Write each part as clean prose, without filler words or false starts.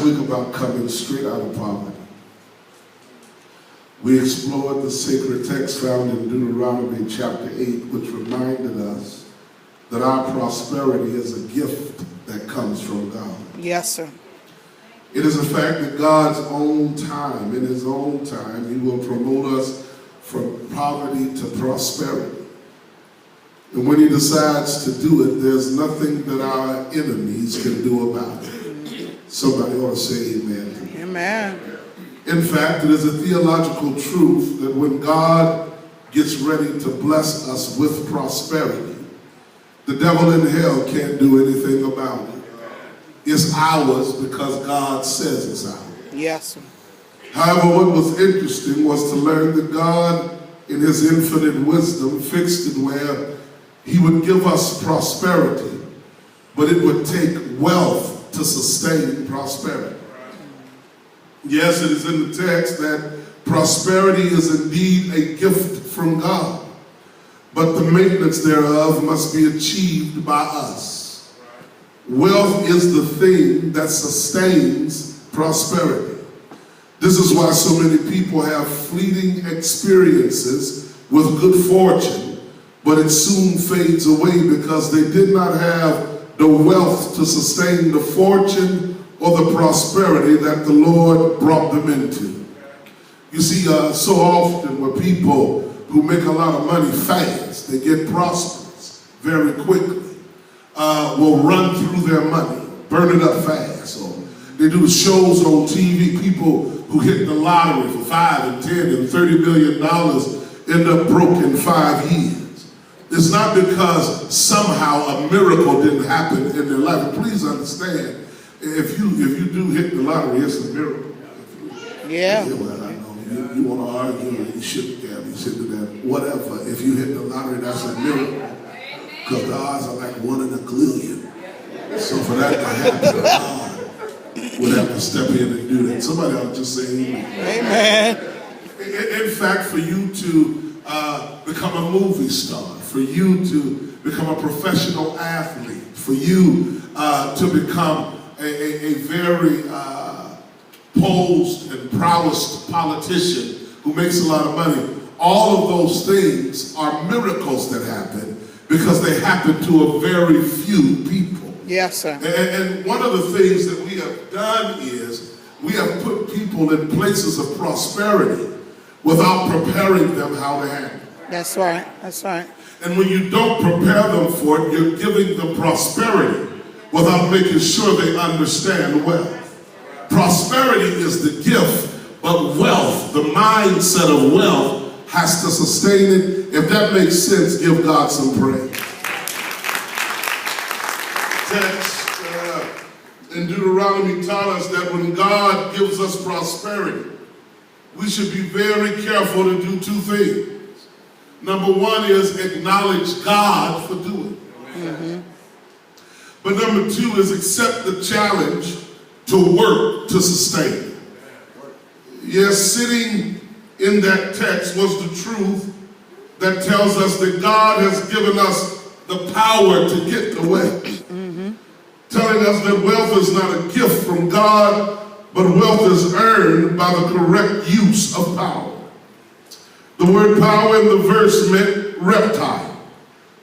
week about coming straight out of poverty. We explored the sacred text found in Deuteronomy chapter 8, which reminded us that our prosperity is a gift that comes from God. Yes, sir. It is a fact that God's own time, in his own time, he will promote us from poverty to prosperity. And when he decides to do it, there's nothing that our enemies can do about it. Somebody ought to say amen. Amen. In fact, it is a theological truth that when God gets ready to bless us with prosperity, the devil in hell can't do anything about it. It's ours because God says it's ours. Yes, sir. However, what was interesting was to learn that God, in his infinite wisdom, fixed it where he would give us prosperity, but it would take wealth to sustain prosperity. Yes, it is in the text that prosperity is indeed a gift from God, but the maintenance thereof must be achieved by us. Wealth is the thing that sustains prosperity. This is why so many people have fleeting experiences with good fortune, but it soon fades away because they did not have the wealth to sustain the fortune or the prosperity that the Lord brought them into. You see, so often where people who make a lot of money fast, they get prosperous very quickly, will run through their money, burn it up fast. Or they do shows on TV, people who hit the lottery for $5 and $10 and $30 million end up broke in 5 years. It's not because somehow a miracle didn't happen in their life. And please understand, if you do hit the lottery, it's a miracle. Yeah. Well, I know you want to argue, you shouldn't have, you shouldn't do that. Whatever. If you hit the lottery, that's a miracle. Because the odds are like 1 in a gazillion. So for that to happen, God would have to step in and do that. Somebody ought to just say amen. Amen. In fact, for you to become a movie star, for you to become a professional athlete, for you to become a very posed and prowessed politician who makes a lot of money, all of those things are miracles that happen because they happen to a very few people. Yes, sir. And one of the things that we have done is we have put people in places of prosperity without preparing them how to handle it. That's right. That's right. And when you don't prepare them for it, you're giving them prosperity without making sure they understand wealth. Prosperity is the gift, but wealth, the mindset of wealth, has to sustain it. If that makes sense, give God some praise. Text in Deuteronomy taught us that when God gives us prosperity, we should be very careful to do 2 things. Number 1 is acknowledge God for doing it. Mm-hmm. But number 2 is accept the challenge to work to sustain it. Yes, sitting in that text was the truth that tells us that God has given us the power to get the wealth. Mm-hmm. Telling us that wealth is not a gift from God, but wealth is earned by the correct use of power. The word power in the verse meant reptile.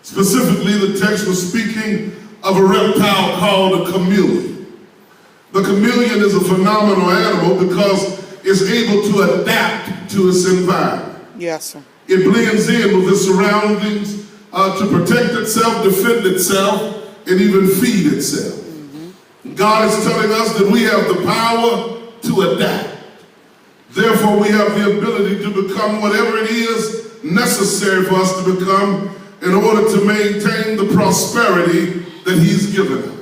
Specifically, the text was speaking of a reptile called a chameleon. The chameleon is a phenomenal animal because it's able to adapt to its environment. Yes, sir. It blends in with its surroundings to protect itself, defend itself, and even feed itself. Mm-hmm. God is telling us that we have the power to adapt. Therefore, we have the ability to become whatever it is necessary for us to become in order to maintain the prosperity that he's given us.